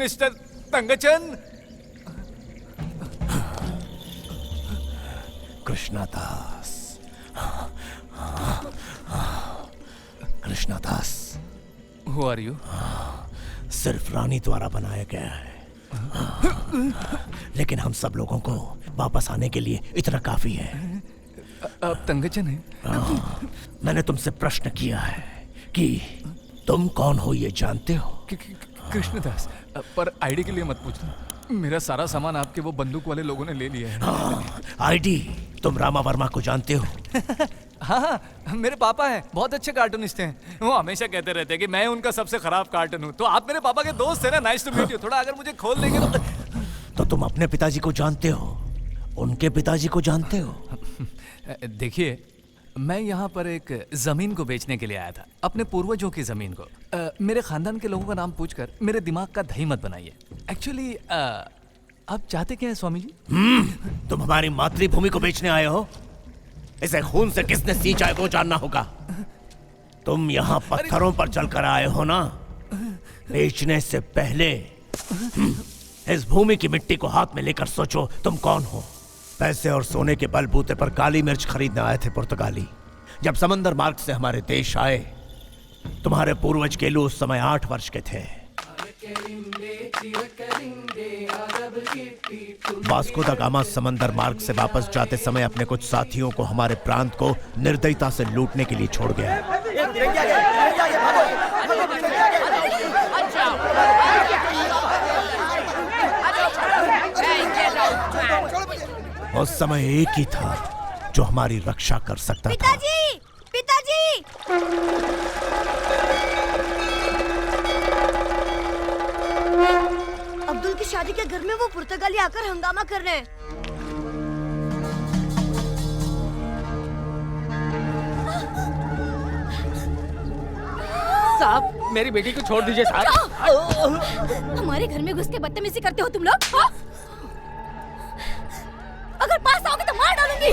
Mister Tangchand. Krishnadas, Krishnadas. Who are you? सिर्फ रानी द्वारा बनाया गया है, लेकिन हम सब लोगों को वापस आने के लिए इतना काफी है। आप तंगचंद हैं? मैंने तुमसे प्रश्न किया है कि तुम कौन हो, ये जानते हो? कृष्णदास, पर आईडी के लिए मत पूछना। मेरा सारा सामान आपके वो बंदूक वाले लोगों ने ले लिया है। आईडी? तुम रामा वर्मा को जानते हो? हाँ, मेरे पापा हैं, बहुत अच्छे कार्टूनिस्ट हैं। वो हमेशा कहते रहते हैं कि मैं उनका सबसे खराब कार्टून हूँ। तो आप मेरे पापा के दोस्त हैं ना। Nice to meet you. थोड़ा अगर मुझे खोल देंगे तो तुम अपने पिताजी को जानते हो, उनके पिताजी को जानते हो? देखिए, मैं यहाँ पर एक जमीन को बेचने के लिए आया था, अपने पूर्वजों की जमीन को। मेरे खानदान के लोगों का नाम पूछकर मेरे दिमाग का दही मत बनाइए। एक्चुअली आप चाहते क्या है स्वामी जी? तुम हमारी मातृभूमि को बेचने आए हो? इसे खून से किसने सींचा है वो जानना होगा। तुम यहाँ पत्थरों पर चलकर आए हो ना? बेचने से पहले इस भूमि की मिट्टी को हाथ में लेकर सोचो तुम कौन हो। पैसे और सोने के बलबूते पर काली मिर्च खरीदने आए थे पुर्तगाली। जब समंदर मार्ग से हमारे देश आए, तुम्हारे पूर्वज केलू उस समय 8 वर्ष के थे। वास्को दा गामा समंदर मार्ग से वापस जाते समय अपने कुछ साथियों को हमारे प्रांत को निर्दयता से लूटने के लिए छोड़ गया। उस समय एक ही था जो हमारी रक्षा कर सकता था। पिताजी! पिताजी! अब्दुल की शादी के घर में वो पुर्तगाली आकर हंगामा कर रहे हैं। साहब, मेरी बेटी को छोड़ दीजिए साहब। हमारे घर में घुस के बदतमीजी करते हो तुम लोग? हाँ? अगर पास आओगे तो मार डालूंगी।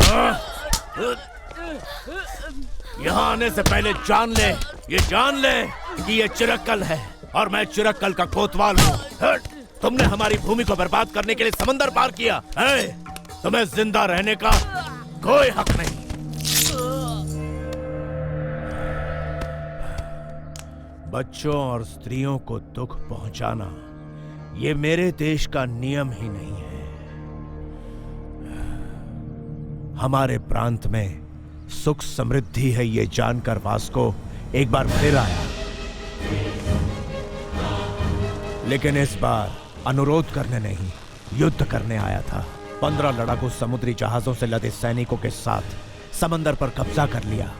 यहाँ आने से पहले जान ले, ये जान ले कि ये चिरक्कल है और मैं चिरक्कल का कोतवाल हूँ। तुमने हमारी भूमि को बर्बाद करने के लिए समंदर पार किया है। तुम्हें जिंदा रहने का कोई हक नहीं। बच्चों और स्त्रियों को दुख पहुंचाना ये मेरे देश का नियम ही नहीं है। हमारे प्रांत में सुख समृद्धि है ये जानकर वास्को एक बार फिर आया, लेकिन इस बार अनुरोध करने नहीं, युद्ध करने आया था। 15 लड़ाकू समुद्री जहाजों से लदे सैनिकों के साथ समंदर पर कब्जा कर लिया।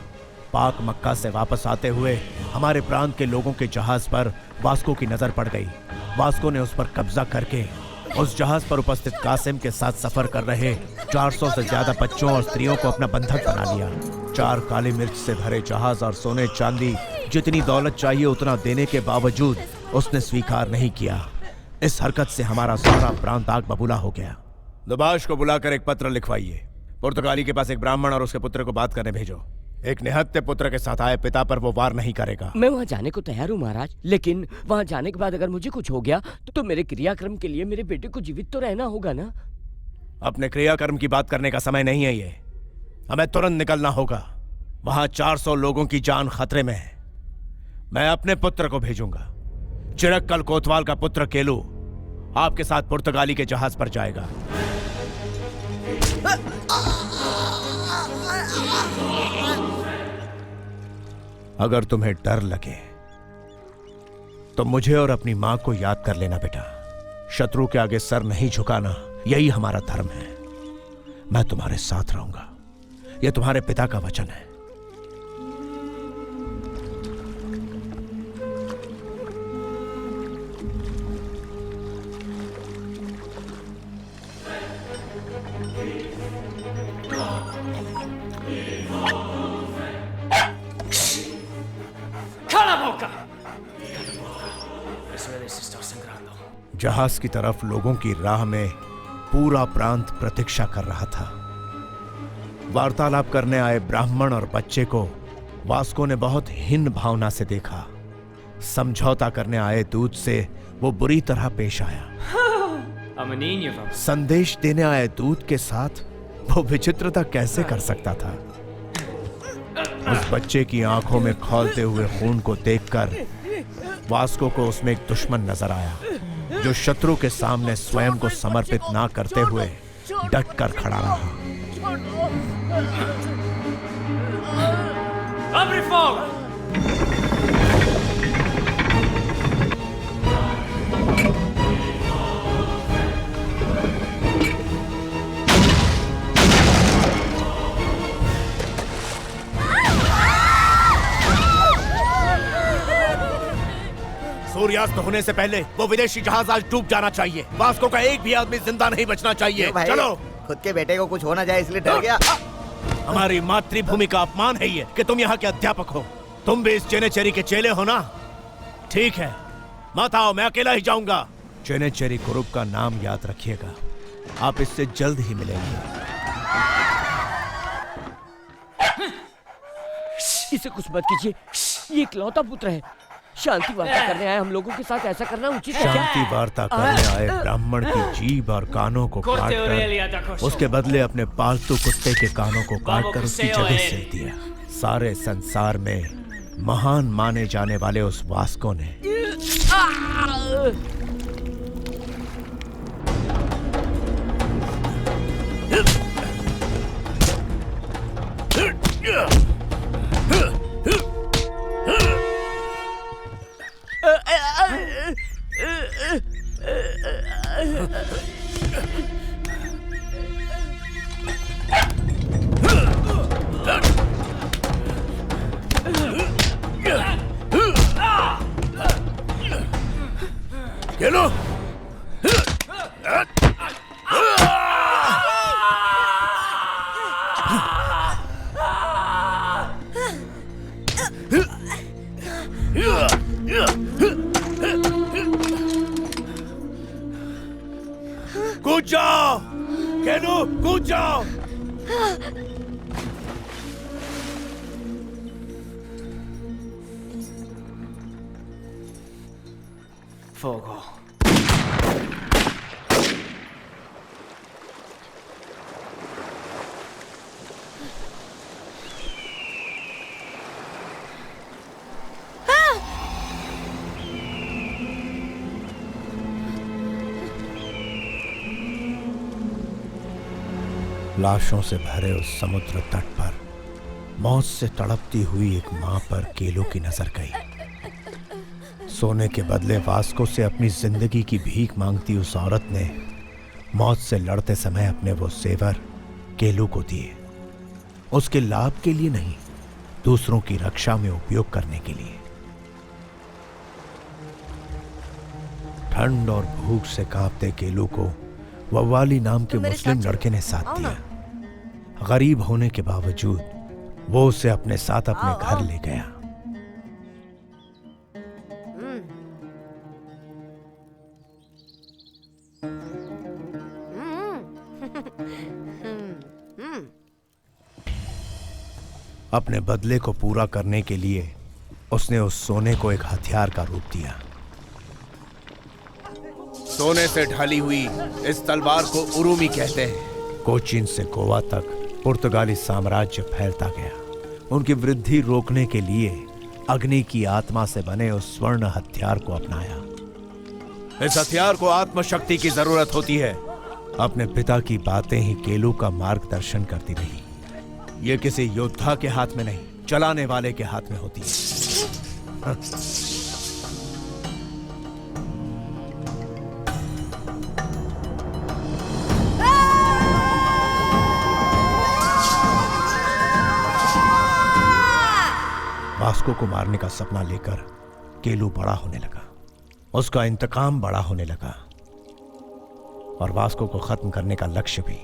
पाक मक्का से वापस आते हुए हमारे प्रांत के लोगों के जहाज पर वास्को की नजर पड़ गई। वास्को ने उस पर कब्जा करके उस जहाज पर उपस्थित कासिम के साथ सफर कर रहे 400 से ज्यादा बच्चों और स्त्रियों को अपना बंधक बना लिया। 4 काली मिर्च से भरे जहाज और सोने चांदी जितनी दौलत चाहिए उतना देने के बावजूद उसने स्वीकार नहीं किया। इस हरकत से हमारा सारा प्रांत आग बबूला हो गया। दुबाश को बुलाकर एक पत्र लिखवाइए। पुर्तगाली के पास एक ब्राह्मण और उसके पुत्र को बात करने भेजो। एक निहत्थे पुत्र के साथ आए पिता पर वो वार नहीं करेगा। मैं वहाँ जाने को तैयार हूँ महाराज, लेकिन वहाँ जाने के बाद अगर मुझे कुछ हो गया तो मेरे क्रियाक्रम के लिए मेरे बेटे को जीवित तो रहना होगा ना। अपने क्रियाक्रम की बात करने का समय नहीं है ये। हमें तुरंत निकलना होगा। वहां 400 लोगों की जान खतरे में है। मैं अपने पुत्र को भेजूंगा। चिरक्कल कोतवाल का पुत्र केलू आपके साथ पुर्तगाली के जहाज पर जाएगा। अगर तुम्हें डर लगे तो मुझे और अपनी मां को याद कर लेना बेटा। शत्रु के आगे सर नहीं झुकाना, यही हमारा धर्म है। मैं तुम्हारे साथ रहूंगा, यह तुम्हारे पिता का वचन है। जहाज की तरफ लोगों की राह में पूरा प्रांत प्रतीक्षा कर रहा था। वार्तालाप करने आए ब्राह्मण और बच्चे को वास्को ने बहुत हीन भावना से देखा। समझौता करने आए दूत से वो बुरी तरह पेश आया। I'm a niño, papá. संदेश देने आए दूत के साथ वो विचित्रता कैसे कर सकता था? उस बच्चे की आंखों में खौलते हुए खून को देखकर वास्को को उसमें एक दुश्मन नजर आया, जो शत्रु के सामने स्वयं को समर्पित ना करते हुए डट कर खड़ा रहा। ¡Abre fuego! सूर्यास्त होने से पहले वो विदेशी जहाज आज डूब जाना चाहिए। वास्को का एक भी आदमी जिंदा नहीं बचना चाहिए। भाई, चलो। खुद के बेटे को कुछ हो ना जाए इसलिए डर गया। हमारी मातृभूमि का अपमान है ये कि तुम यहाँ के अध्यापक हो। तुम भी इस चेनेचेरी के चेले हो ना? ठीक है, मत आओ, मैं अकेला ही जाऊंगा। चेनेचेरी कुरुप का नाम याद रखिएगा, आप इससे जल्द ही मिलेंगे। इसे कुछ मत कीजिए, ये इकलौता पुत्र है। शांति वार्ता करने आए हम लोगों के साथ ऐसा करना उचित है क्या? शांति वार्ता करने आए ब्राह्मण की जीभ और कानों को काटकर उसके बदले अपने पालतू कुत्ते के कानों को काटकर उसकी जगह सिल दिया। सारे संसार में महान माने जाने वाले उस वास्को ने Hello? कूद जाओ, केनू, कूद जाओ। Fuego. लाशों से भरे उस समुद्र तट पर मौत से तड़पती हुई एक मां पर केलो की नजर गई। सोने के बदले वास्को से अपनी जिंदगी की भीख मांगती उस औरत ने मौत से लड़ते समय अपने वो जेवर केलो को दिए, उसके लाभ के लिए नहीं, दूसरों की रक्षा में उपयोग करने के लिए। ठंड और भूख से कांपते केलो को वव्वाली नाम के मुस्लिम लड़के ने साथ दिया। गरीब होने के बावजूद वो उसे अपने साथ अपने घर ले गया। अपने बदले को पूरा करने के लिए उसने उस सोने को एक हथियार का रूप दिया। सोने से ढली हुई इस तलवार को उरुमी कहते हैं। कोचीन से गोवा तक पुर्तगाली साम्राज्य फैलता गया। उनकी वृद्धि रोकने के लिए अग्नि की आत्मा से बने उस स्वर्ण हथियार को अपनाया। इस हथियार को आत्मशक्ति की जरूरत होती है। अपने पिता की बातें ही केलू का मार्गदर्शन करती रही। ये किसी योद्धा के हाथ में नहीं, चलाने वाले के हाथ में होती है। वास्को को मारने का सपना लेकर केलू बड़ा होने लगा। उसका इंतकाम बड़ा होने लगा और वास्को को खत्म करने का लक्ष्य भी।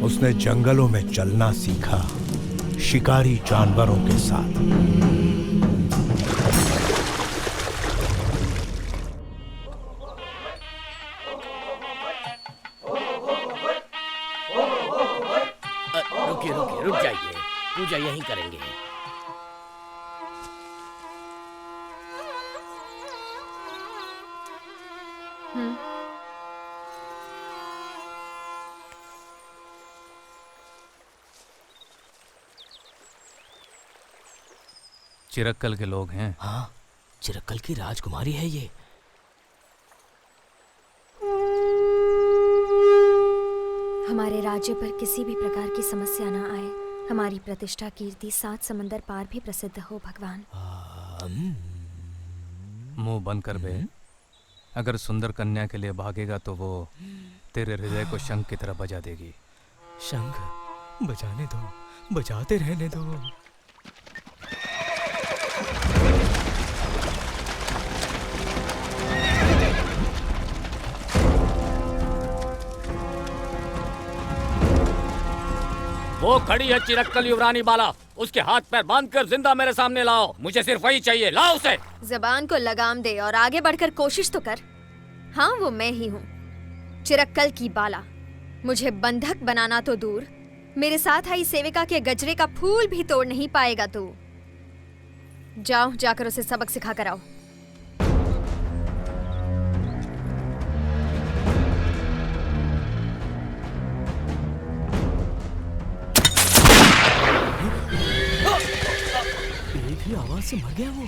उसने जंगलों में चलना सीखा, शिकारी जानवरों के साथ। रुकिए रुकिए, रुक जाइए, पूजा यहीं करेंगे। चिरक्कल के लोग हैं। हाँ, चिरक्कल की राजकुमारी है ये। हमारे राज्य पर किसी भी प्रकार की समस्या न आए। हमारी प्रतिष्ठा कीर्ति 7 समंदर पार भी प्रसिद्ध हो भगवान। मुंह बंद कर बे। अगर सुंदर कन्या के लिए भागेगा तो वो तेरे हृदय को शंख की तरह बजा देगी। शंख बजाने दो, बजाते रहने दो। वो खड़ी है चिरक्कल युवरानी बाला, उसके हाथ पैर बांधकर जिंदा मेरे सामने लाओ। मुझे सिर्फ वही चाहिए, लाओ उसे। जबान को लगाम दे और आगे बढ़कर कोशिश तो कर। हाँ, वो मैं ही हूँ, चिरक्कल की बाला। मुझे बंधक बनाना तो दूर, मेरे साथ आई सेविका के गजरे का फूल भी तोड़ नहीं पाएगा तू। जाओ, जाकर उसे सबक सिखा कर आओ। एक ही आवाज से मर गया वो।